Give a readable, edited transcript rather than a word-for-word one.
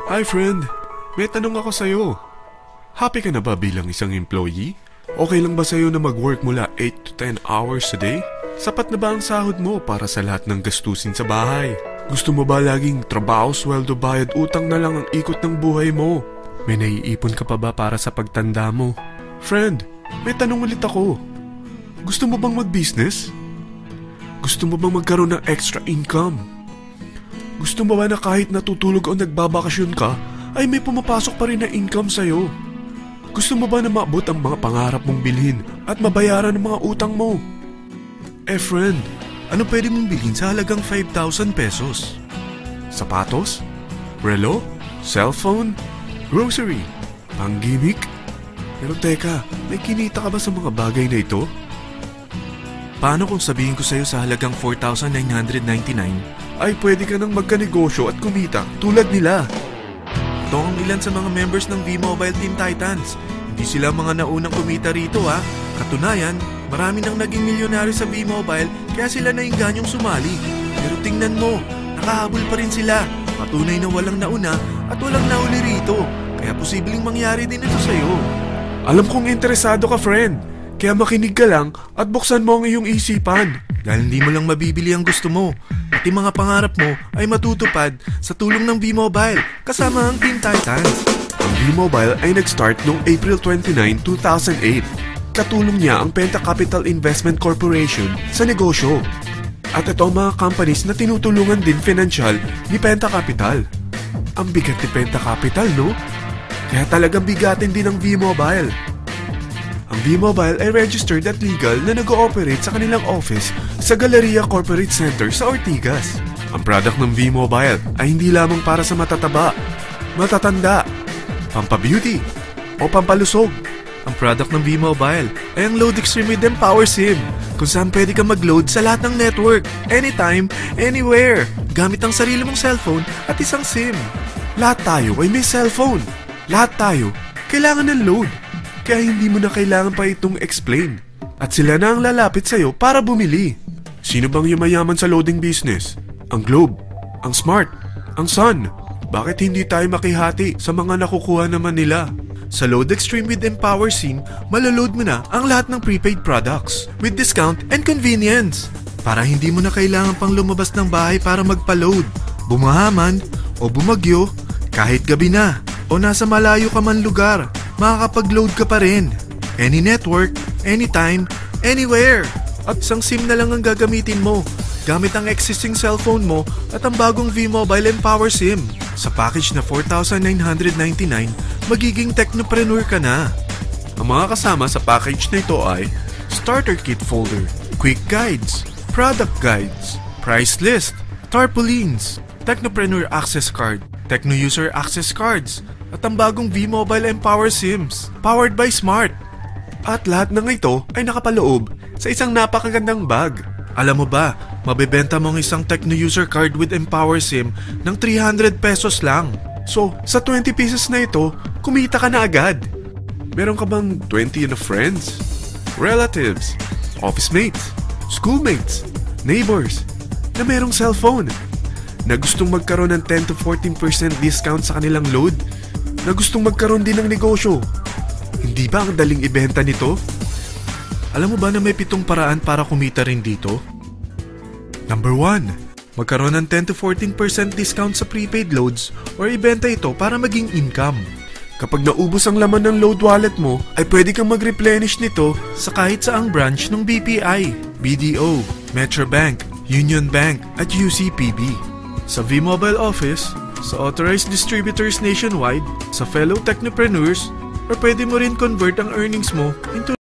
Hi friend, may tanong ako sa'yo. Happy ka na ba bilang isang employee? Okay lang ba sa'yo na mag-work mula 8 to 10 hours a day? Sapat na ba ang sahod mo para sa lahat ng gastusin sa bahay? Gusto mo ba laging trabaho, sweldo, bayad, utang na lang ang ikot ng buhay mo? May naiipon ka pa ba para sa pagtanda mo? Friend, may tanong ulit ako. Gusto mo bang mag-business? Gusto mo bang magkaroon ng extra income? Gusto mo ba na kahit natutulog o nagbabakasyon ka, ay may pumapasok pa rin na income sa'yo? Gusto mo ba na maabot ang mga pangarap mong bilhin at mabayaran ang mga utang mo? Friend, ano pwede mong bilhin sa halagang 5,000 pesos? Sapatos? Relo? Cellphone? Grocery? Pang-gimmick? Pero teka, may kinita ka ba sa mga bagay na ito? Paano kung sabihin ko sa'yo sa halagang 4,999 ay pwede ka nang magkanegosyo at kumita tulad nila? Ito ang ilan sa mga members ng V-Mobile Team Titans. Hindi sila mga naunang kumita rito ha. Katunayan, marami nang naging milyonaryo sa V-Mobile kaya sila naingganyong sumali. Pero tingnan mo, nakahabol pa rin sila. Patunay na walang nauna at walang nauli rito. Kaya posibleng mangyari din ito sa'yo. Alam kong interesado ka, friend. Kaya makinig ka lang at buksan mo ang iyong isipan. Dahil hindi mo lang mabibili ang gusto mo. Pati mga pangarap mo ay matutupad sa tulong ng V-Mobile kasama ang Team Titans. Ang V-Mobile ay nag-start noong April 29, 2008. Katulong niya ang Penta Capital Investment Corporation sa negosyo. At ito ang mga companies na tinutulungan din financial ni Penta Capital. Ang bigat ni Penta Capital, no? Kaya talagang bigatin din ang V-Mobile. Ang V-Mobile ay registered at legal na nag-ooperate sa kanilang office sa Galleria Corporate Center sa Ortigas. Ang product ng V-Mobile ay hindi lamang para sa matataba, matatanda, pampabeauty, o pampalusog. Ang product ng V-Mobile ay ang Load Extreme with Empower SIM, kung saan pwede ka mag-load sa lahat ng network, anytime, anywhere, gamit ang sarili mong cellphone at isang SIM. Lahat tayo ay may cellphone. Lahat tayo kailangan ng load. Kaya hindi mo na kailangan pa itong explain. At sila na ang lalapit sa'yo para bumili. Sino bang yumayaman sa loading business? Ang Globe, ang Smart, ang Sun. Bakit hindi tayo makihati sa mga nakukuha naman nila? Sa Load Extreme with Empower SIM, malaload mo na ang lahat ng prepaid products with discount and convenience. Para hindi mo na kailangan pang lumabas ng bahay para magpa-load. Bumahaman o bumagyo, kahit gabi na o nasa malayo ka man lugar, makakapag-load ka pa rin. Any network, anytime, anywhere. At isang SIM na lang ang gagamitin mo gamit ang existing cellphone mo at ang bagong V-Mobile Empower SIM. Sa package na 4,999, magiging technopreneur ka na. Ang mga kasama sa package na ito ay Starter Kit Folder, Quick Guides, Product Guides, Price List, Tarpaulins, Technopreneur Access Card, Techno User Access Cards, at ang bagong V-Mobile Empower SIMs, powered by Smart. At lahat ng ito ay nakapaloob sa isang napakagandang bag. Alam mo ba, mabebenta mo ang isang Techno User Card with Empower SIM ng 300 pesos lang. So, sa 20 pieces na ito, kumita ka na agad. Meron ka bang 20 na friends, relatives, office mates, schoolmates, neighbors, na merong cellphone, na gustong magkaroon ng 10 to 14% discount sa kanilang load, na gustong magkaroon din ng negosyo? Hindi ba ang daling ibenta nito? Alam mo ba na may 7 paraan para kumita rin dito? Number 1. Magkaroon ng 10 to 14% discount sa prepaid loads or ibenta ito para maging income. Kapag naubos ang laman ng load wallet mo, ay pwede kang mag-replenish nito sa kahit saang branch ng BPI, BDO, Metrobank, Union Bank at UCPB. Sa V-Mobile Office, sa authorized distributors nationwide, sa fellow technopreneurs, or pwede mo rin convert ang earnings mo into